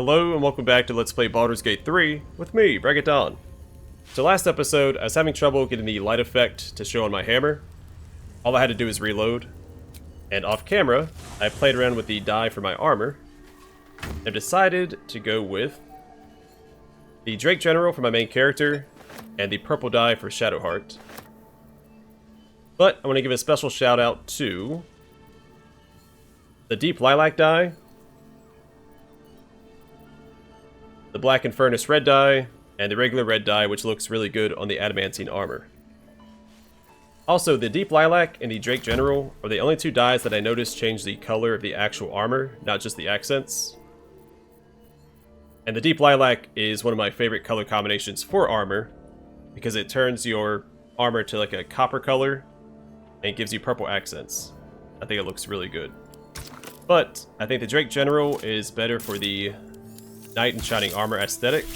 Hello and welcome back to Let's Play Baldur's Gate 3 with me, Bregaton. So last episode, I was having trouble getting the light effect to show on my hammer. All I had to do is reload. And off camera, I played around with the dye for my armor. I've decided to go with the Drake General for my main character and the purple dye for Shadowheart. But I want to give a special shout out to the Deep Lilac dye, the Black and Furnace red dye, and the regular red dye, which looks really good on the adamantine armor. Also, the Deep Lilac and the Drake General are the only two dyes that I noticed change the color of the actual armor, not just the accents. And the Deep Lilac is one of my favorite color combinations for armor, because it turns your armor to like a copper color, and gives you purple accents. I think it looks really good. But I think the Drake General is better for the Knight in Shining Armor aesthetic,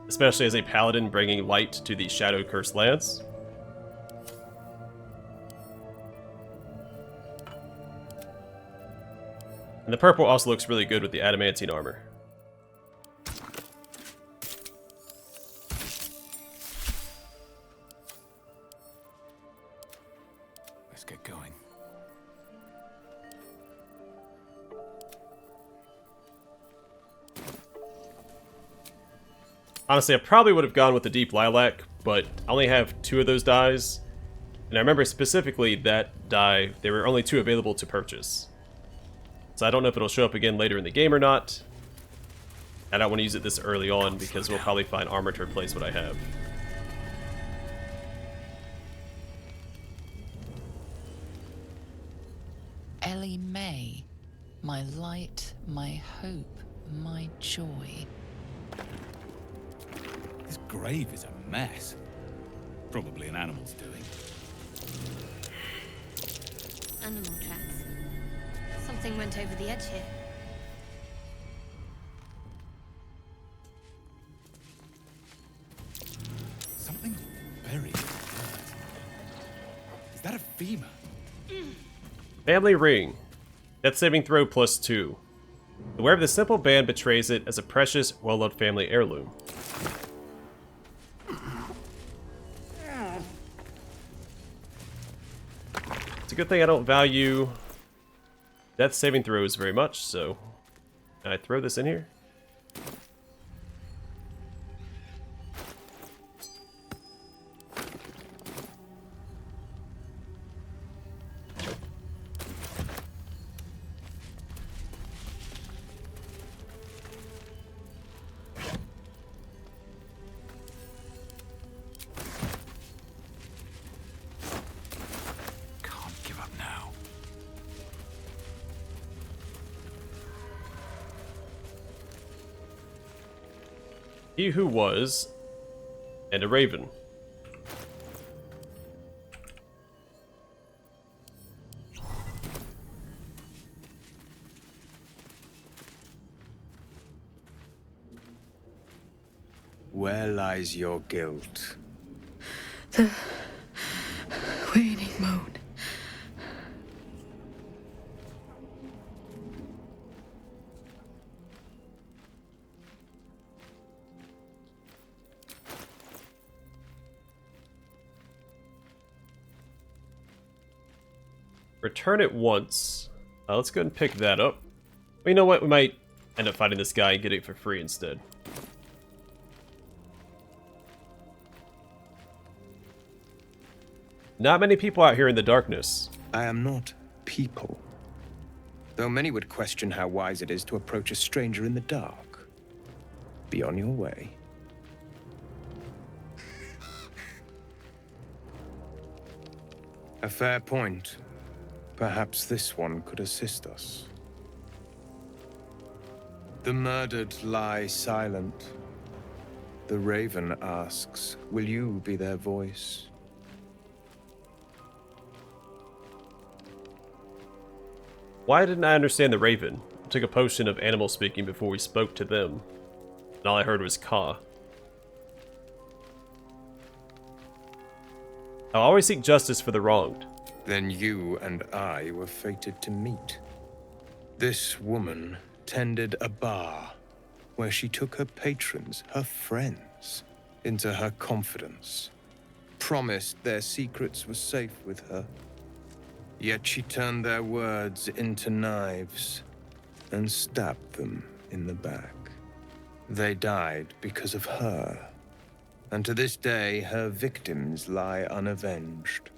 especially as a paladin bringing light to the shadow-cursed lands. And the purple also looks really good with the adamantine armor. Let's get going. Honestly, I probably would have gone with the Deep Lilac, but I only have two of those dyes. And I remember specifically that dye, there were only two available to purchase. So I don't know if it'll show up again later in the game or not. I don't want to use it this early on because we'll probably find armor to replace what I have. Ellie May, my light, my hope, my joy. This grave is a mess. Probably an animal's doing. Animal tracks. Something went over the edge here. Something's buried. Is that a femur? Family Ring. Death saving throw +2. The wearer of the simple band betrays it as a precious, well-loved family heirloom. It's a good thing I don't value death saving throws very much, so can I throw this in here? Can't give up now. He who was, and a raven. Where lies your guilt? The waning moon. Return it once. Let's go ahead and pick that up. But you know what? We might end up fighting this guy and get it for free instead. Not many people out here in the darkness. I am not people. Though many would question how wise it is to approach a stranger in the dark. Be on your way. A fair point. Perhaps this one could assist us. The murdered lie silent. The raven asks, will you be their voice? Why didn't I understand the raven? I took a potion of animal speaking before we spoke to them. And all I heard was caw. I'll always seek justice for the wronged. Then you and I were fated to meet. This woman attended a bar where she took her patrons, her friends, into her confidence, promised their secrets were safe with her. Yet she turned their words into knives and stabbed them in the back. They died because of her, and to this day her victims lie unavenged.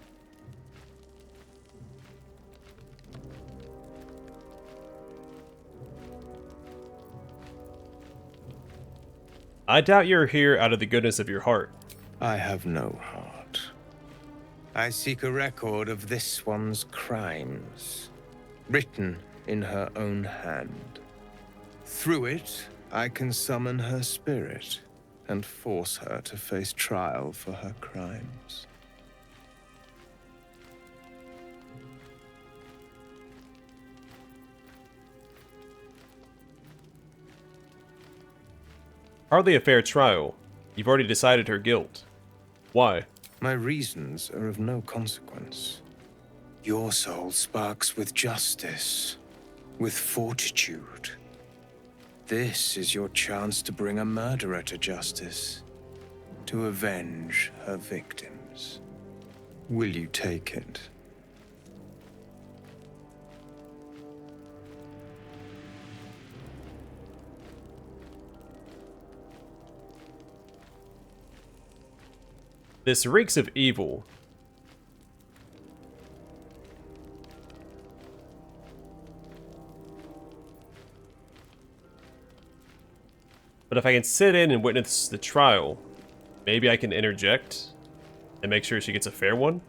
I doubt you're here out of the goodness of your heart. I have no heart. I seek a record of this one's crimes, written in her own hand. Through it, I can summon her spirit and force her to face trial for her crimes. Hardly a fair trial. You've already decided her guilt. Why? My reasons are of no consequence. Your soul sparks with justice, with fortitude. This is your chance to bring a murderer to justice, to avenge her victims. Will you take it? This reeks of evil. But if I can sit in and witness the trial, maybe I can interject and make sure she gets a fair one?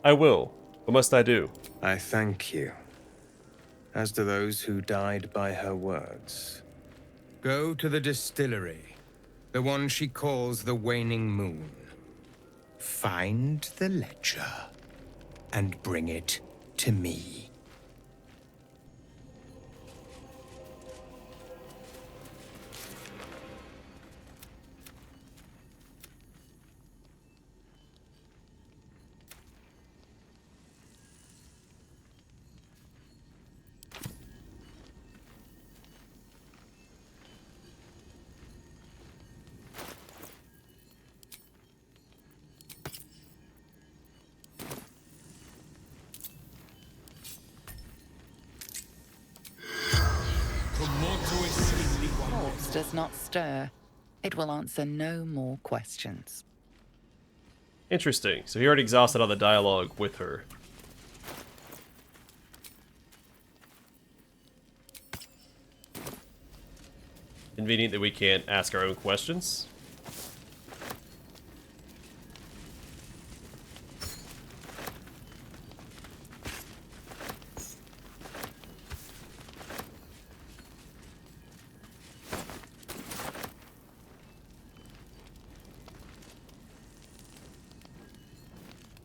I will. What must I do? I thank you, as do those who died by her words. Go to the distillery, the one she calls the Waning Moon. Find the ledger and bring it to me. Corpse does not stir. It will answer no more questions. Interesting. So he already exhausted all the dialogue with her. Convenient that we can't ask our own questions.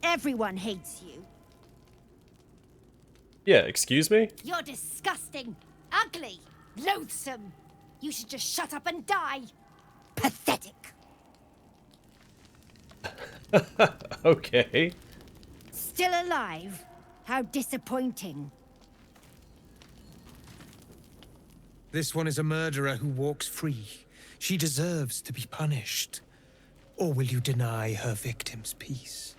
Everyone hates you. Yeah, excuse me? You're disgusting, ugly, loathsome. You should just shut up and die. Pathetic. Okay. Still alive? How disappointing. This one is a murderer who walks free. She deserves to be punished. Or will you deny her victims peace?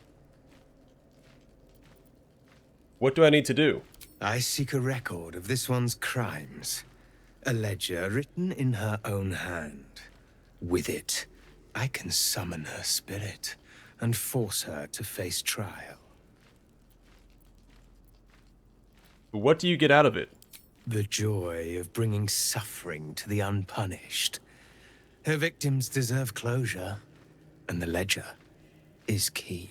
What do I need to do? I seek a record of this one's crimes. A ledger written in her own hand. With it, I can summon her spirit and force her to face trial. What do you get out of it? The joy of bringing suffering to the unpunished. Her victims deserve closure, and the ledger is key.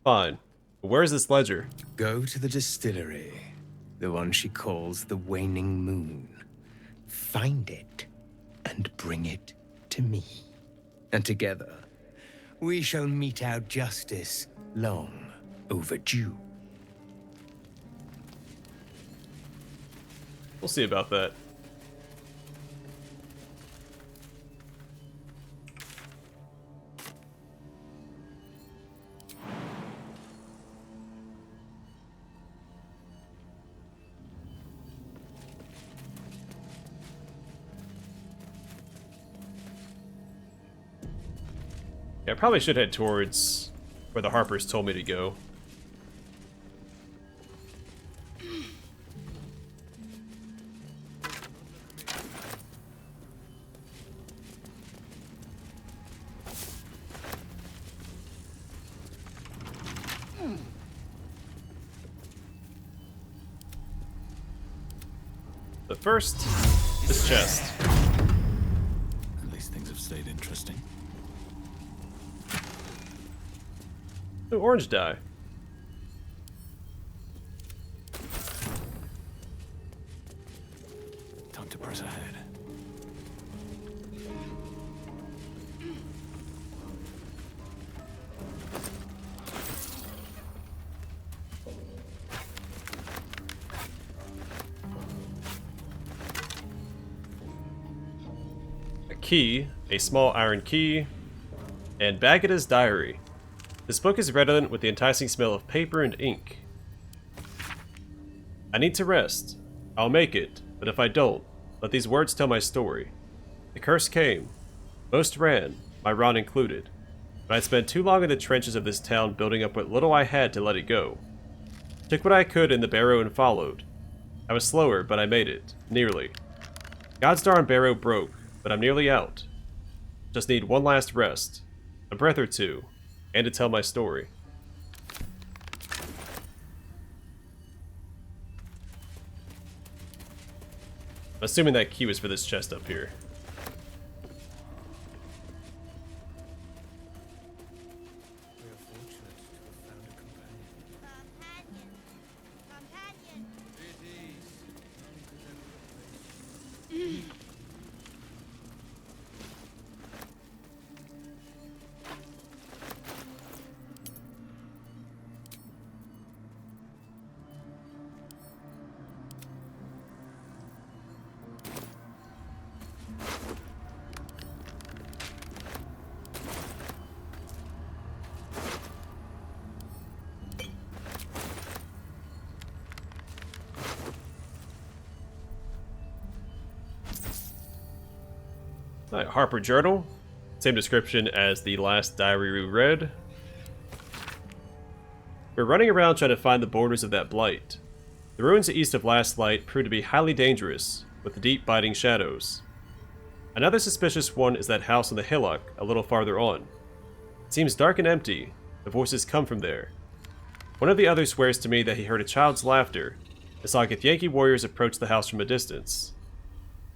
Fine. Where's this ledger? Go to the distillery, the one she calls the Waning Moon. Find it and bring it to me. And together, we shall mete out justice long overdue. We'll see about that. Yeah, I probably should head towards where the Harpers told me to go. But first, this chest. At least things have stayed interesting. Ooh, orange dye. Time to press ahead. A key, a small iron key, and Bagada's diary. This book is redolent with the enticing smell of paper and ink. I need to rest. I'll make it, but if I don't, let these words tell my story. The curse came. Most ran, my Ron included. But I spent too long in the trenches of this town building up what little I had to let it go. Took what I could in the barrow and followed. I was slower, but I made it. Nearly. God's darn barrow broke, but I'm nearly out. Just need one last rest. A breath or two. And to tell my story. I'm assuming that key was for this chest up here. Alright, Harper Journal. Same description as the last diary we read. We're running around trying to find the borders of that blight. The ruins east of Last Light proved to be highly dangerous, with deep biting shadows. Another suspicious one is that house on the hillock a little farther on. It seems dark and empty. The voices come from there. One of the others swears to me that he heard a child's laughter and saw Githyanki warriors approach the house from a distance.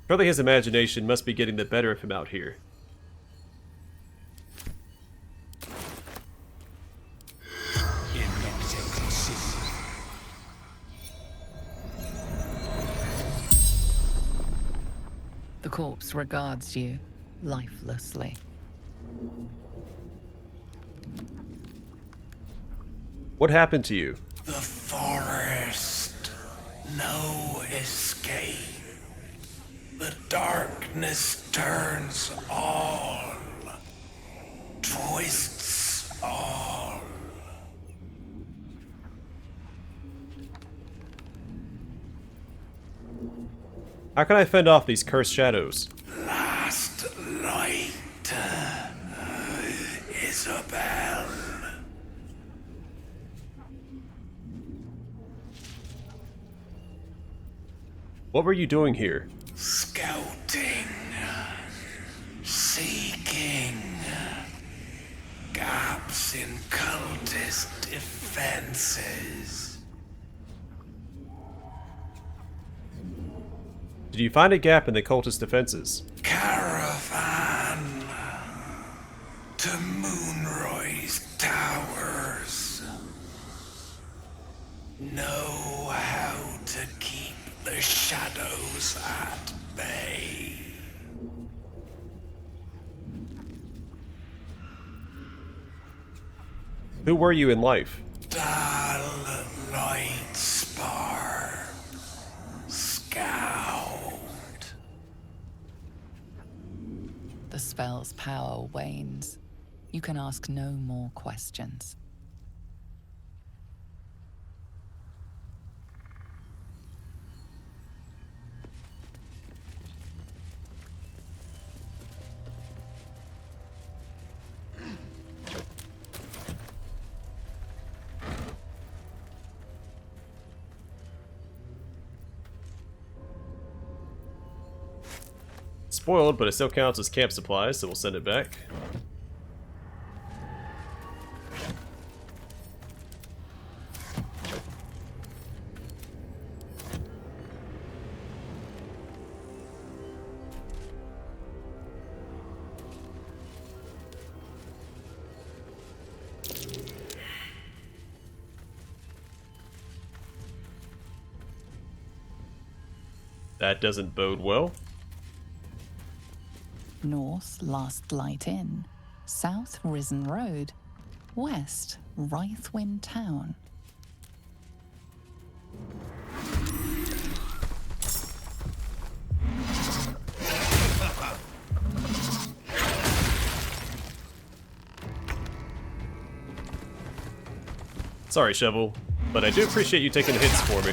Surely his imagination must be getting the better of him out here. The corpse regards you lifelessly. What happened to you? The forest. No escape. The darkness turns all. Twists all. How can I fend off these cursed shadows? Last light. Isabel. What were you doing here? Scouting. Seeking. Gaps in cultist defenses. Did you find a gap in the cultist defenses? Caravan to Moonroy's towers. Know how to keep the shadows at bay. Who were you in life? Dull light spar. Scout. The spell's power wanes. You can ask no more questions. spoiled, but it still counts as camp supplies, so we'll send it back. That doesn't bode well. North, Last Light Inn. South, Risen Road. West, Rythwin Town. Sorry, Shovel, but I do appreciate you taking the hits for me.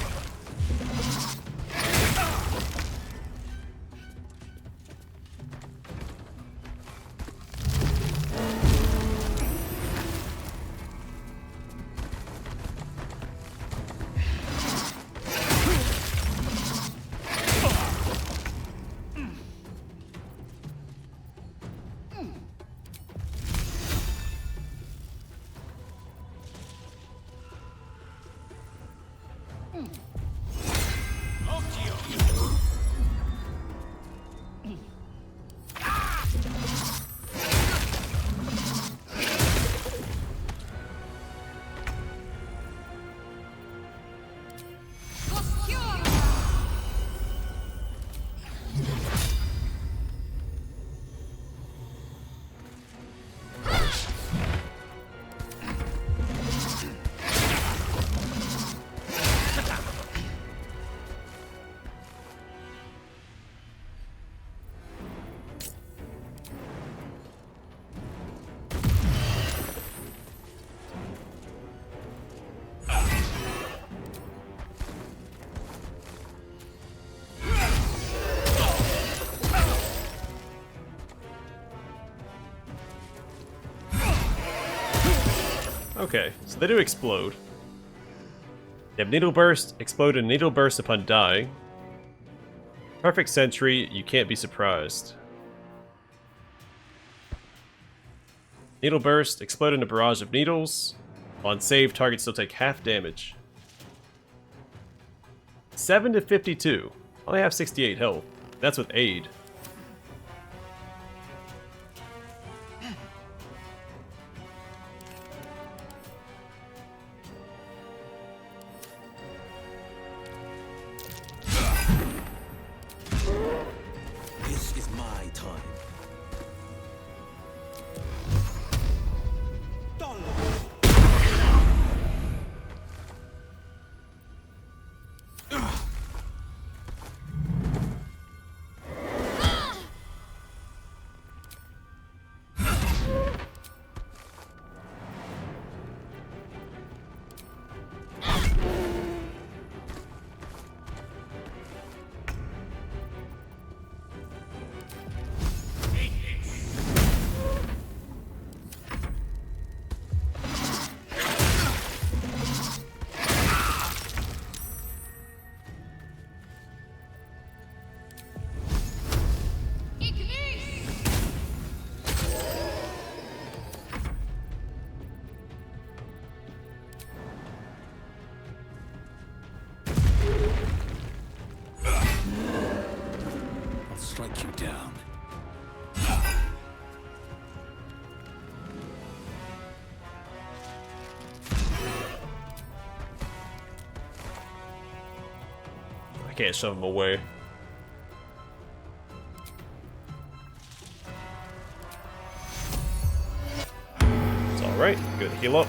Okay, so they do explode. They have Needle Burst, explode and Needle Burst upon dying. Perfect Sentry, you can't be surprised. Needle Burst, explode in a barrage of needles. On save, targets still take half damage. 7 to 52. Only have 68 health. That's with aid. This is my time. I'll strike you down. I can't shove him away. It's alright, good heal up.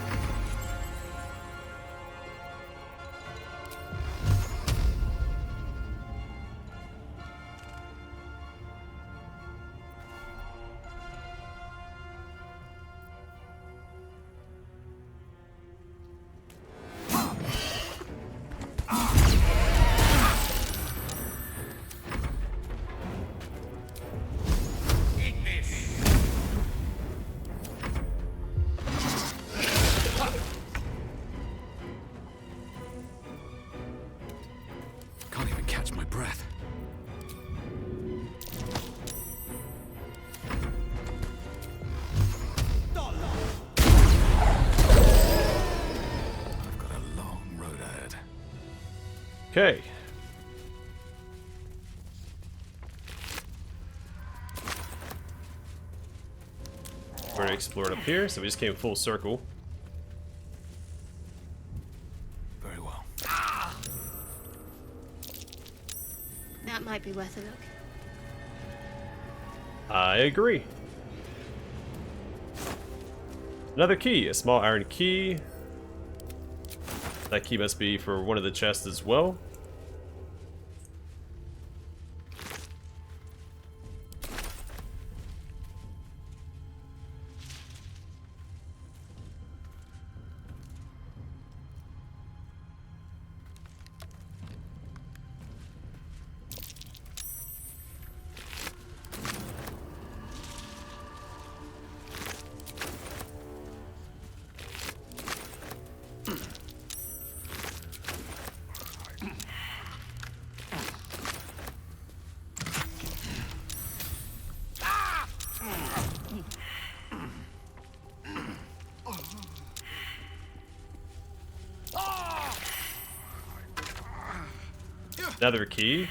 Okay. We're gonna explore it up here, so we just came full circle. Very well. That might be worth a look. I agree. Another key, a small iron key. That key must be for one of the chests as well. Another key.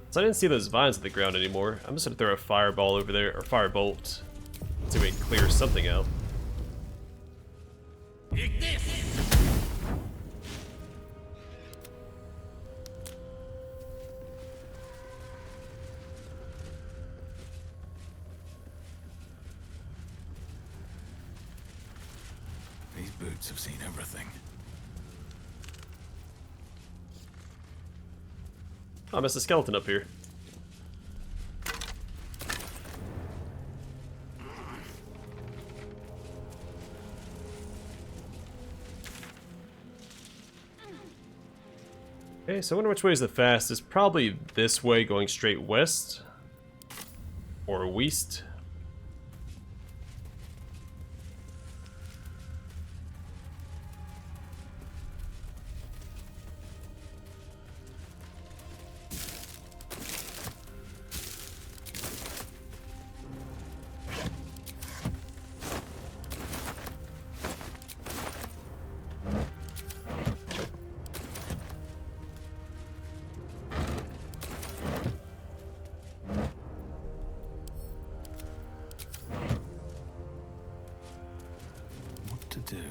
So I didn't see those vines at the ground anymore. I'm just gonna throw a fireball over there, or firebolt, so we can clear something out. These boots have seen everything. Oh, I missed a skeleton up here. Okay, so I wonder which way is the fastest. Probably this way, going straight west. Or west. What to do?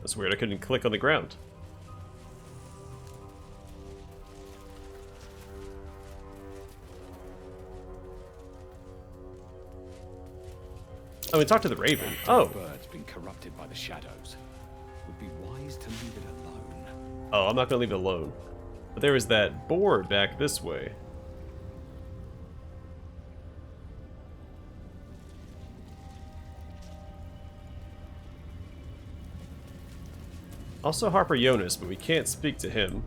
That's weird, I couldn't click on the ground. Oh, we talked to the Raven. Oh. Bird's been corrupted by the shadows. Would be wise to leave it alone. Oh, I'm not gonna leave it alone. But there was that board back this way. Also Harper Jonas, but we can't speak to him.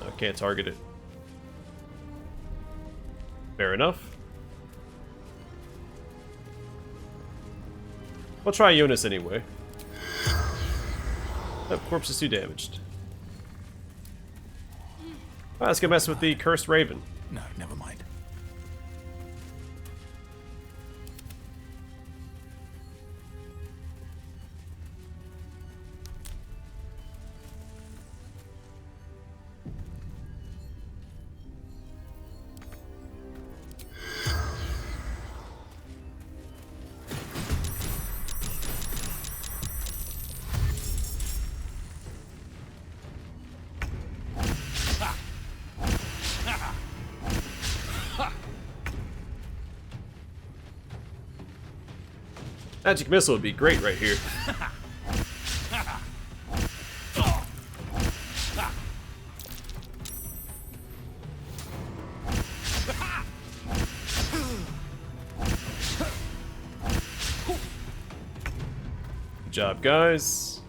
I can't target it. Fair enough. We'll try Jonas anyway. That corpse is too damaged. Alright, let's go mess with the Cursed Raven. No, never mind. Magic Missile would be great right here. job, guys.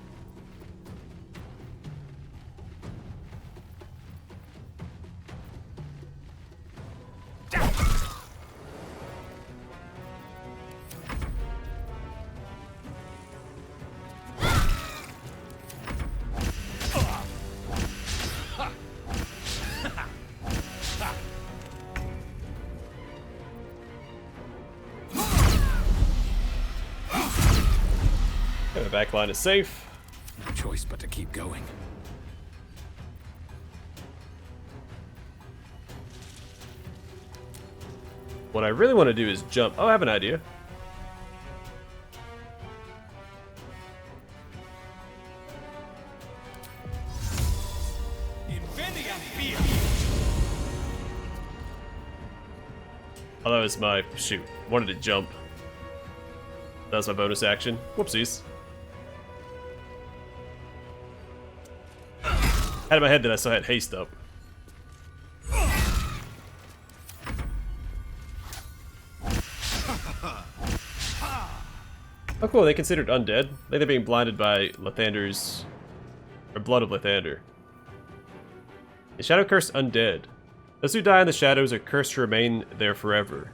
Okay, the back line is safe. No choice but to keep going. What I really want to do is jump. Oh, I have an idea. Oh, that was my... shoot. Wanted to jump. That was my bonus action. Whoopsies. Had in my head that I still had haste up. Oh cool, they considered undead. I think they're being blinded by Lathander's... or blood of Lathander. The shadow cursed undead. Those who die in the shadows are cursed to remain there forever.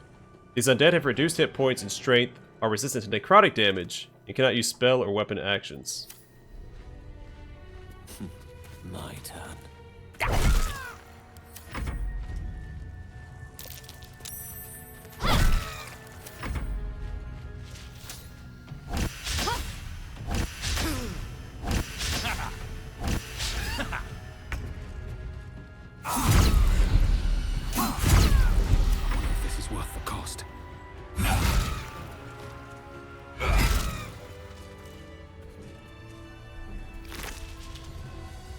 These undead have reduced hit points and strength, are resistant to necrotic damage, and cannot use spell or weapon actions. My turn. This is worth the cost.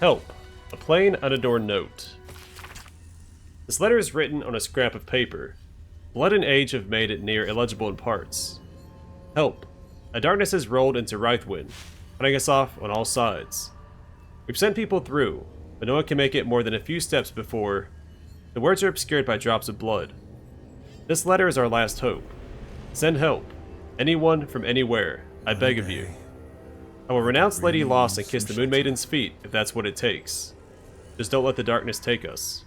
Help. A plain, unadorned note. This letter is written on a scrap of paper. Blood and age have made it near illegible in parts. Help. A darkness has rolled into Rythwind, cutting us off on all sides. We've sent people through, but no one can make it more than a few steps before... The words are obscured by drops of blood. This letter is our last hope. Send help. Anyone from anywhere. I beg of you. I will renounce Lady Lost and kiss the Moon Maiden's feet if that's what it takes. Just don't let the darkness take us.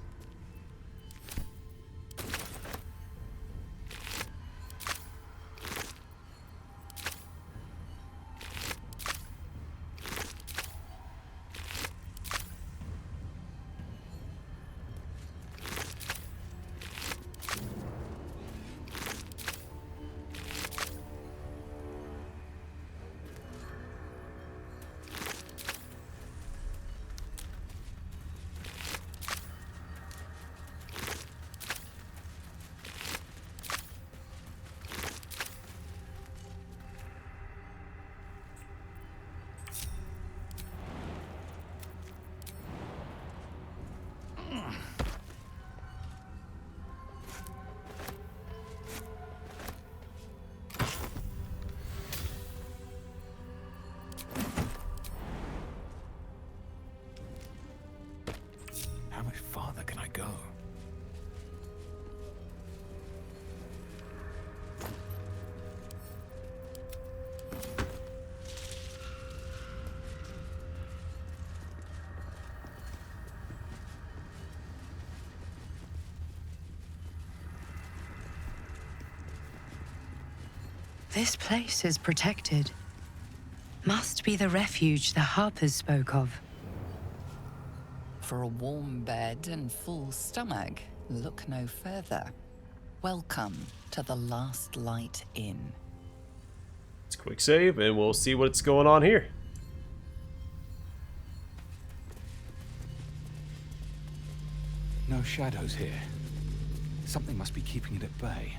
How much farther can I go? This place is protected. Must be the refuge the Harpers spoke of. For a warm bed and full stomach, look no further. Welcome to the Last Light Inn. Let's quick save and we'll see what's going on here. No shadows here. Something must be keeping it at bay.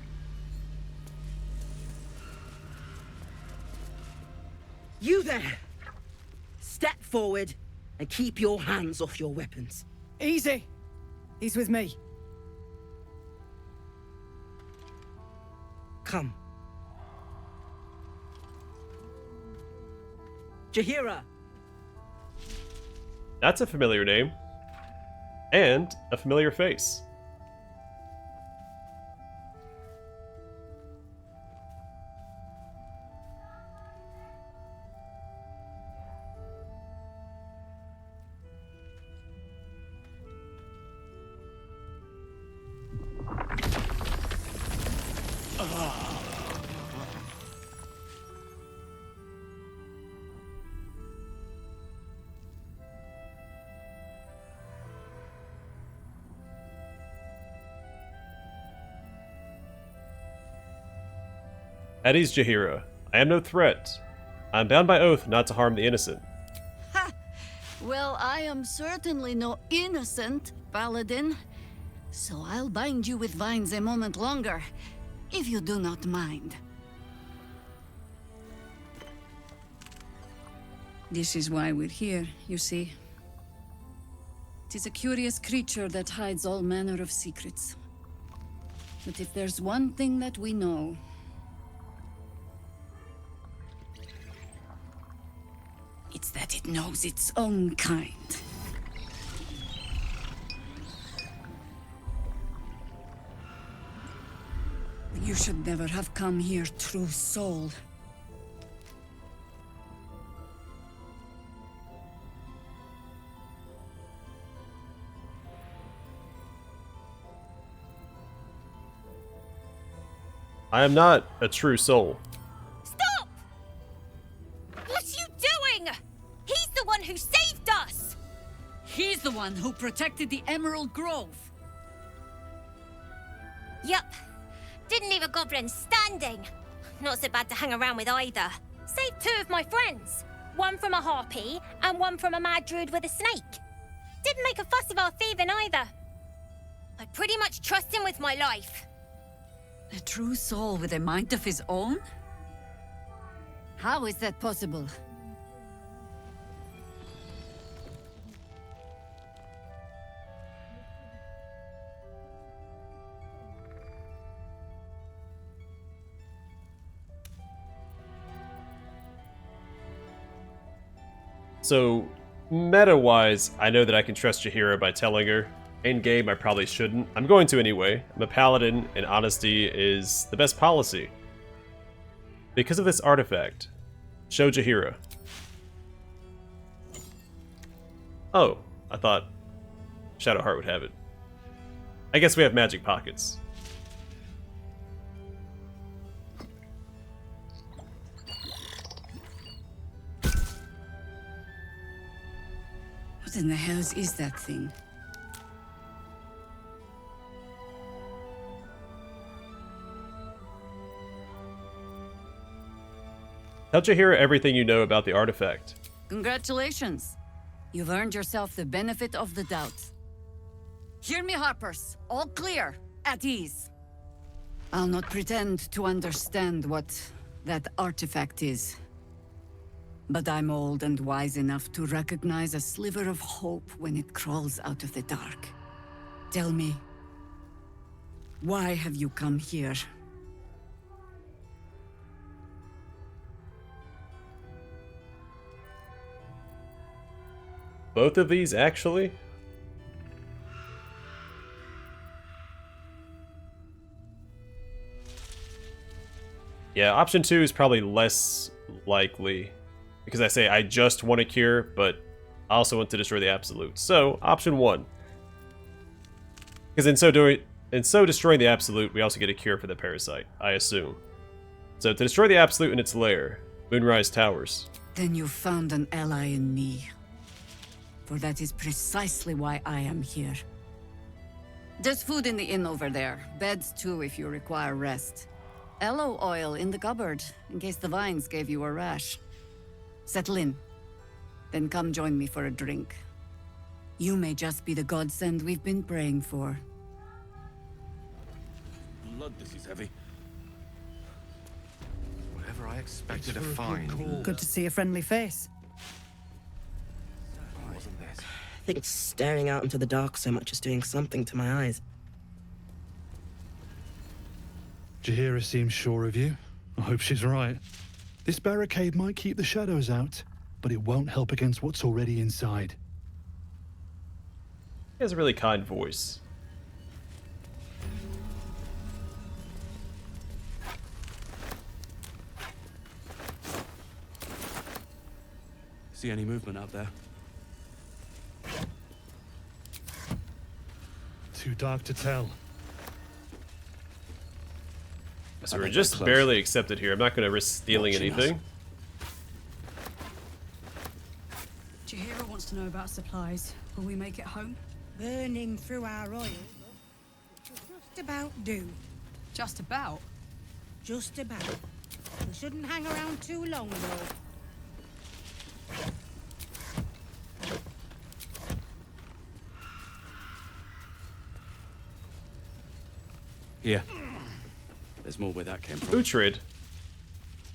You there! Step forward and keep your hands off your weapons. Easy. He's with me. Come. Jahira! That's a familiar name. And a familiar face. At ease, Jaheira. I am no threat. I am bound by oath not to harm the innocent. Ha! Well, I am certainly no innocent, Paladin. So I'll bind you with vines a moment longer, if you do not mind. This is why we're here, you see. Tis a curious creature that hides all manner of secrets. But if there's one thing that we know, it's that it knows its own kind. You should never have come here, true soul. I am not a true soul. Stop! What are you doing? He's the one who saved us! He's the one who protected the Emerald Grove. Yup. Didn't leave a goblin standing. Not so bad to hang around with either. Saved 2 of my friends. One from a harpy, and one from a mad druid with a snake. Didn't make a fuss of our thieving either. I pretty much trust him with my life. A true soul with a mind of his own? How is that possible? So, meta-wise, I know that I can trust Jaheira by telling her. In-game, I probably shouldn't. I'm going to anyway. I'm a paladin, and honesty is the best policy. Because of this artifact, show Jaheira. Oh, I thought Shadowheart would have it. I guess we have magic pockets. What in the hells is that thing? Tell Jaheira everything you know about the artifact. Congratulations. You've earned yourself the benefit of the doubt. Hear me, Harpers. All clear. At ease. I'll not pretend to understand what that artifact is. But I'm old and wise enough to recognize a sliver of hope when it crawls out of the dark. Tell me, why have you come here? Both of these, actually? Yeah, option 2 is probably less likely. Because I say I just want a cure, but I also want to destroy the Absolute. So, option 1. Because in so destroying the Absolute, we also get a cure for the parasite, I assume. So, to destroy the Absolute in its lair, Moonrise Towers. Then you found an ally in me. For that is precisely why I am here. There's food in the inn over there. Beds too if you require rest. Aloe oil in the cupboard, in case the vines gave you a rash. Settle in. Then come join me for a drink. You may just be the godsend we've been praying for. Blood, this is heavy. Whatever I expected to find. Good to see a friendly face. I think staring out into the dark so much is doing something to my eyes. Jaheira seems sure of you. I hope she's right. This barricade might keep the shadows out, but it won't help against what's already inside. He has a really kind voice. See any movement out there? Too dark to tell. So we're just barely accepted here. I'm not going to risk stealing anything. Jahira wants to know about supplies. Will we make it home? Burning through our oil. Just about do. Just about? Just about. We shouldn't hang around too long, though. Here. There's more where that came from. Uhtred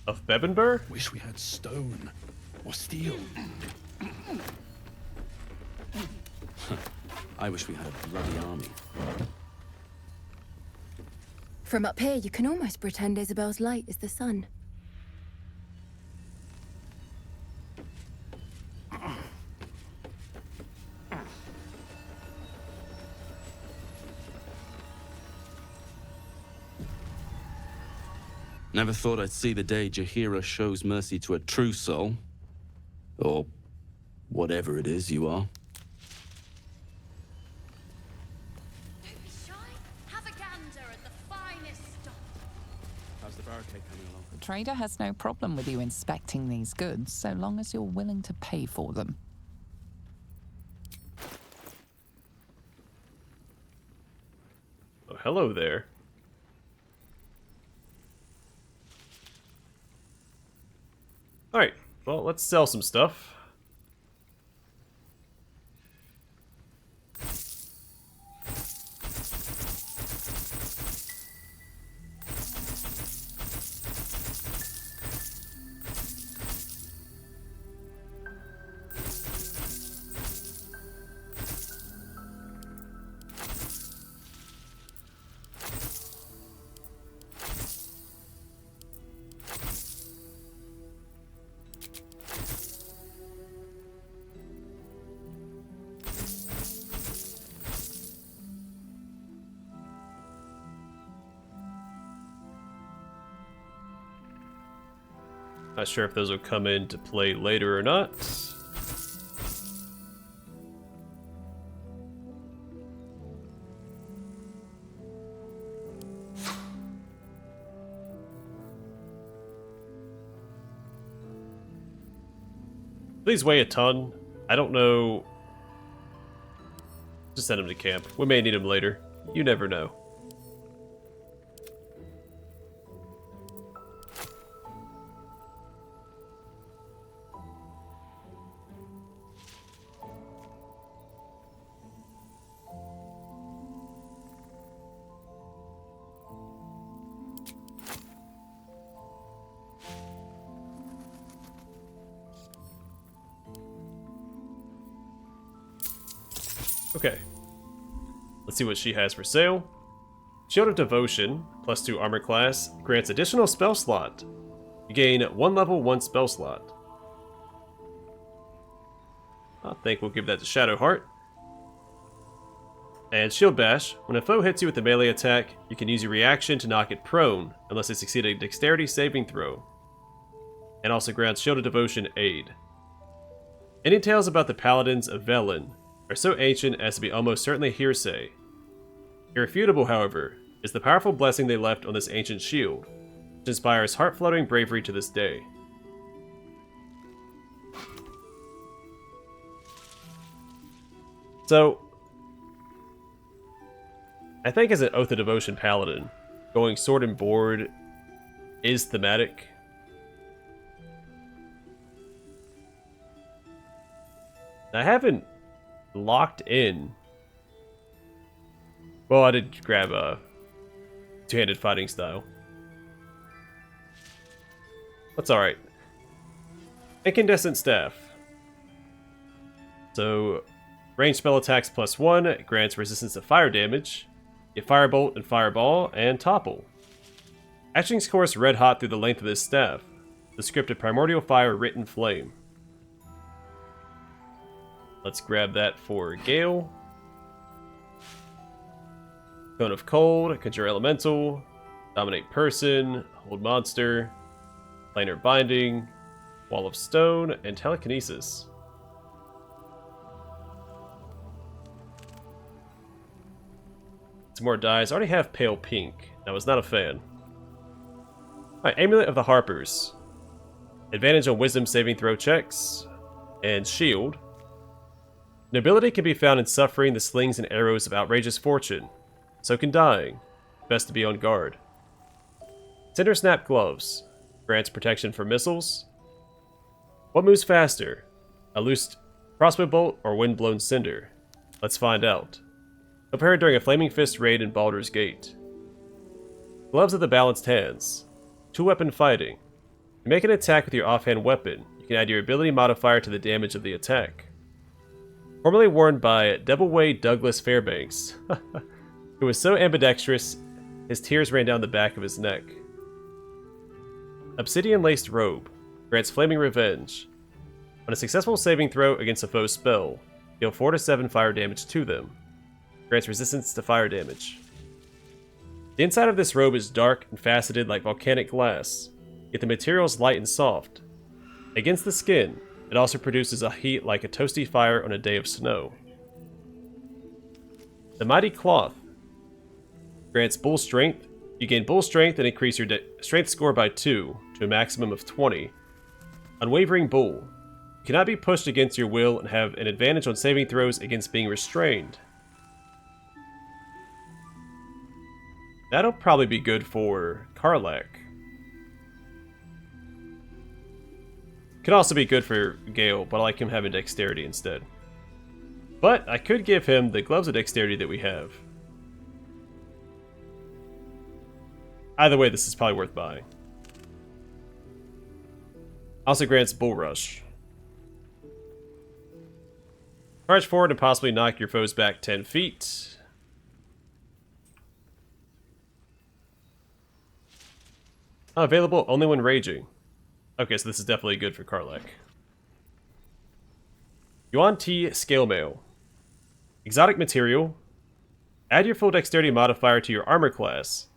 of Bebenber? Wish we had stone or steel. I wish we had a bloody army. From up here, you can almost pretend Isabel's light is the sun. Never thought I'd see the day Jahira shows mercy to a true soul. Or whatever it is you are. Have a gander at the finest stuff. How's the barricade coming along? The trader has no problem with you inspecting these goods, so long as you're willing to pay for them. Oh, hello there. Alright, well, let's sell some stuff. Not sure if those will come into play later or not. These weigh a ton. I don't know. Just send them to camp. We may need them later. You never know. Okay. Let's see what she has for sale. Shield of Devotion, +2 armor class, grants additional spell slot. You gain 1 level, 1 spell slot. I think we'll give that to Shadowheart. And Shield Bash. When a foe hits you with a melee attack, you can use your reaction to knock it prone, unless they succeed a dexterity saving throw. And also grants Shield of Devotion aid. Any tales about the Paladins of Velen are so ancient as to be almost certainly hearsay. Irrefutable, however, is the powerful blessing they left on this ancient shield, which inspires heart-fluttering bravery to this day. So, I think as an Oath of Devotion Paladin, going sword and board is thematic. I haven't locked in. Well, I did grab a two-handed fighting style. That's alright. Incandescent Staff. So, range spell attacks +1, grants resistance to fire damage. Get Firebolt and Fireball, and Topple. Etchings course red hot through the length of this staff. The script of Primordial Fire written flame. Let's grab that for Gale. Cone of Cold, Conjure Elemental, Dominate Person, Hold Monster, Planar Binding, Wall of Stone, and Telekinesis. Some more dies. I already have Pale Pink. I was not a fan. Alright, Amulet of the Harpers. Advantage on wisdom saving throw checks. And shield. An ability can be found in suffering the slings and arrows of outrageous fortune. So can dying. Best to be on guard. Cinder Snap Gloves. Grants protection from missiles. What moves faster? A loose crossbow bolt or wind-blown cinder? Let's find out. Prepared during a Flaming Fist raid in Baldur's Gate. Gloves of the Balanced Hands. Two-weapon fighting. You make an attack with your offhand weapon. You can add your ability modifier to the damage of the attack. Formerly worn by Devilway Douglas Fairbanks, who was so ambidextrous his tears ran down the back of his neck. Obsidian-laced robe. Grants flaming revenge. On a successful saving throw against a foe's spell, deal 4 to 7 fire damage to them. Grants resistance to fire damage. The inside of this robe is dark and faceted like volcanic glass, yet the material is light and soft. Against the skin, it also produces a heat like a toasty fire on a day of snow. The Mighty Cloth grants bull strength. You gain bull strength and increase your strength score by 2 to a maximum of 20. Unwavering Bull. You cannot be pushed against your will and have an advantage on saving throws against being restrained. That'll probably be good for Karlach. Could also be good for Gale, but I like him having dexterity instead. But I could give him the gloves of dexterity that we have. Either way, this is probably worth buying. Also grants Bull Rush. Charge forward and possibly knock your foes back 10 feet. Available only when raging. Okay, so this is definitely good for Karlach. Yuan T Scale Mail. Exotic material. Add your full dexterity modifier to your armor class.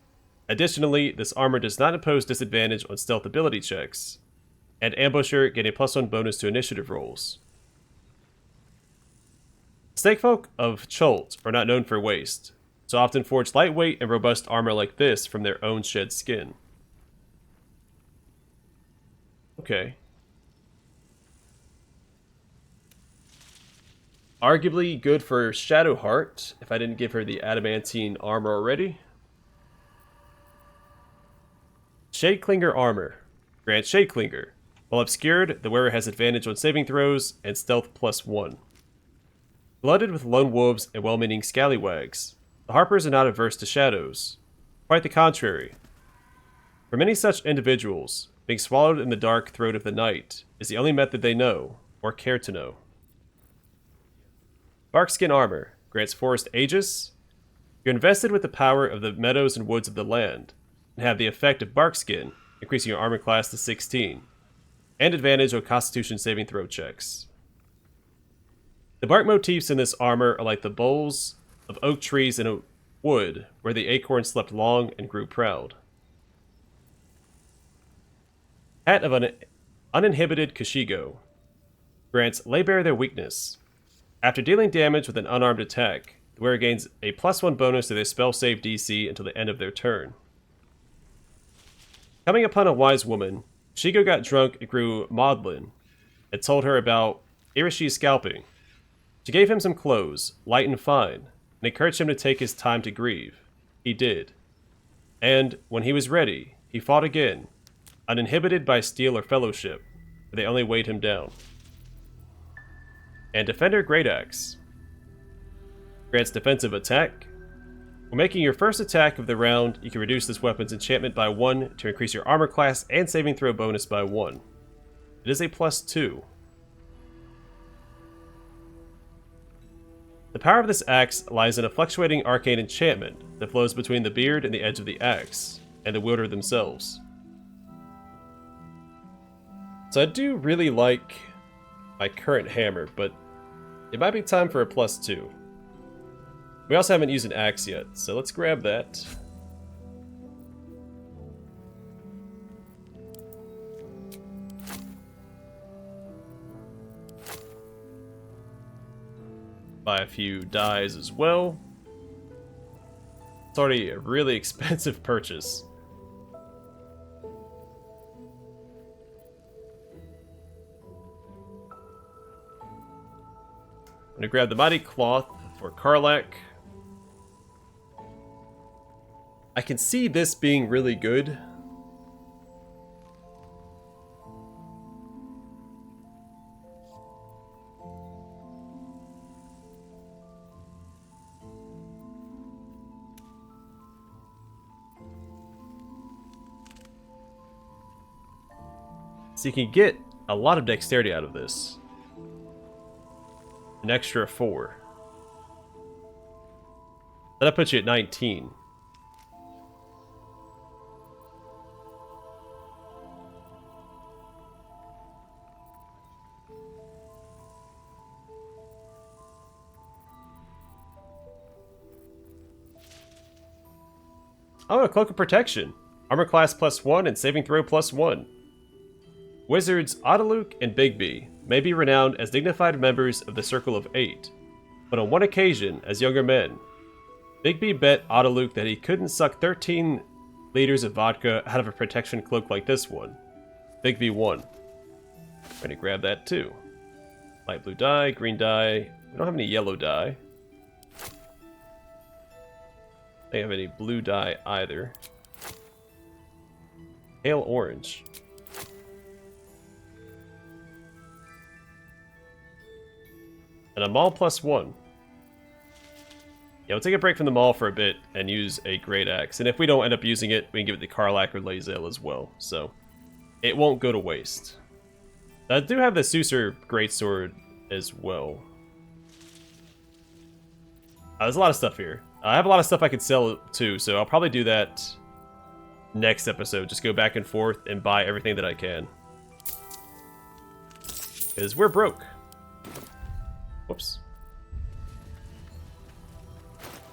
Additionally, this armor does not impose disadvantage on stealth ability checks. And Ambusher get a +1 bonus to initiative rolls. Snakefolk of Chult are not known for waste, so often forge lightweight and robust armor like this from their own shed skin. Okay. Arguably good for Shadowheart, if I didn't give her the adamantine armor already. Shadeclinger Armor. Grants Shadeclinger. While obscured, the wearer has advantage on saving throws and stealth +1. Blooded with lone wolves and well-meaning scallywags, the Harpers are not averse to shadows. Quite the contrary. For many such individuals, being swallowed in the dark throat of the night is the only method they know, or care to know. Barkskin Armor grants Forest Aegis. You're invested with the power of the meadows and woods of the land, and have the effect of Barkskin, increasing your armor class to 16, and advantage on Constitution saving throw checks. The bark motifs in this armor are like the boles of oak trees in a wood where the acorn slept long and grew proud. Hat of an Uninhibited Kashigo grants Lay Bare Their Weakness. After dealing damage with an unarmed attack, the wearer gains a +1 bonus to their spell save DC until the end of their turn. Coming upon a wise woman, Kashigo got drunk and grew maudlin and told her about Irishi's scalping. She gave him some clothes, light and fine, and encouraged him to take his time to grieve. He did. And, when he was ready, he fought again, uninhibited by steel or fellowship, but they only weighed him down. And Defender Great Axe grants defensive attack. When making your first attack of the round, you can reduce this weapon's enchantment by 1 to increase your armor class and saving throw bonus by 1. It is a +2. The power of this axe lies in a fluctuating arcane enchantment that flows between the beard and the edge of the axe, and the wielder themselves. So I do really like my current hammer, but it might be time for a +2. We also haven't used an axe yet, so let's grab that. Buy a few dyes as well. It's already a really expensive purchase. gonna grab the Mighty Cloth for Karlach. I can see this being really good. So you can get a lot of dexterity out of this. An extra 4. That puts you at 19. Oh, a Cloak of Protection. Armor class +1 and saving throw +1. Wizards Adaluk and Bigby may be renowned as dignified members of the Circle of Eight, but on one occasion, as younger men, Bigby bet Adaluk that he couldn't suck 13 liters of vodka out of a protection cloak like this one. Bigby won. I'm gonna grab that too. Light blue dye, green dye. We don't have any yellow dye. I don't have any blue dye either. Pale orange. And a Maul +1. Yeah, we'll take a break from the Maul for a bit and use a Great Axe. And if we don't end up using it, we can give it to Karlach or Lae'zel as well. So, it won't go to waste. I do have the Susur Greatsword as well. There's a lot of stuff here. I have a lot of stuff I could sell too, so I'll probably do that next episode. Just go back and forth and buy everything that I can. Because we're broke. Whoops.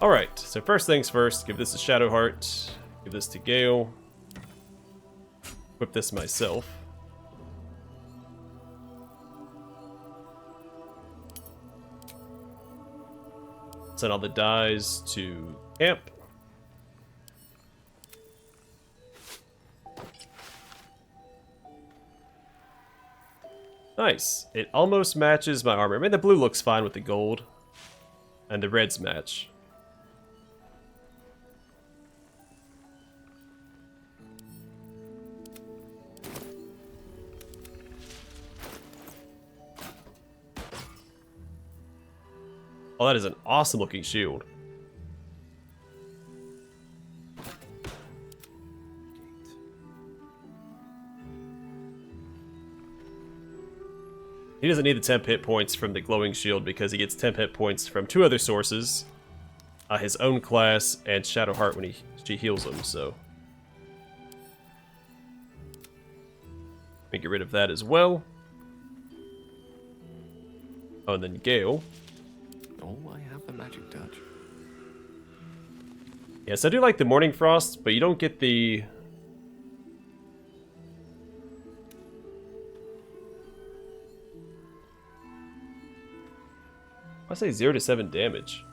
Alright, so first things first, give this a Shadow Heart. Give this to Gale. Equip this myself. Send all the dyes to camp. Nice. It almost matches my armor. I mean, the blue looks fine with the gold. And the reds match. Oh, that is an awesome looking shield. He doesn't need the temp hit points from the glowing shield because he gets temp hit points from 2 other sources. His own class and Shadowheart when she heals him, so. Let me get rid of that as well. Oh, and then Gale. Oh, I have the magic touch. Yes, I do like the Morning Frost, but you don't get the... I say 0 to 7 damage.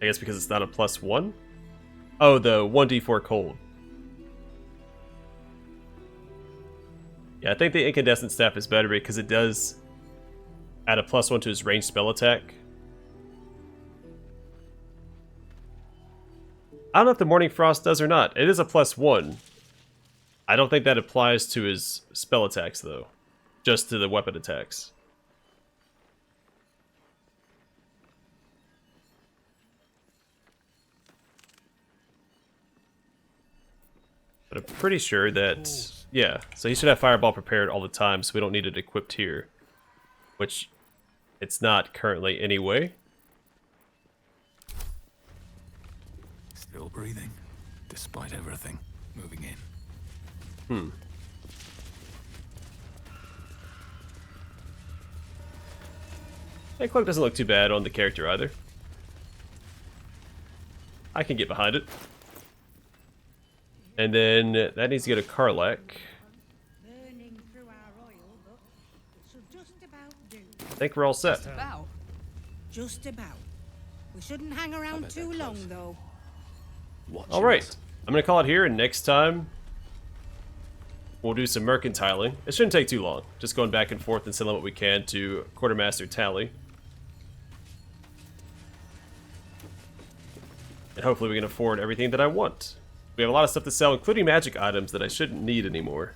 I guess because it's not a +1? Oh, the 1d4 cold. Yeah, I think the Incandescent Staff is better because it does add a +1 to his ranged spell attack. I don't know if the Morning Frost does or not. It is a +1. I don't think that applies to his spell attacks, though. Just to the weapon attacks. But I'm pretty sure that... Yeah, so he should have Fireball prepared all the time, so we don't need it equipped here. Which, it's not currently anyway. Still breathing, despite everything. Moving in. That cloak doesn't look too bad on the character either. I can get behind it. And then that needs to go to Karlach. I think we're all set. Just about. We shouldn't hang around too long, though. Alright, I'm going to call it here, and next time we'll do some mercantiling. It shouldn't take too long. Just going back and forth and selling what we can to Quartermaster Tally. And hopefully we can afford everything that I want. We have a lot of stuff to sell, including magic items that I shouldn't need anymore.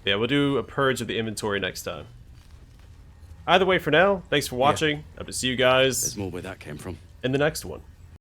Yeah, we'll do a purge of the inventory next time. Either way, for now, thanks for watching. I hope to see you guys There's more where that came from. in the next one.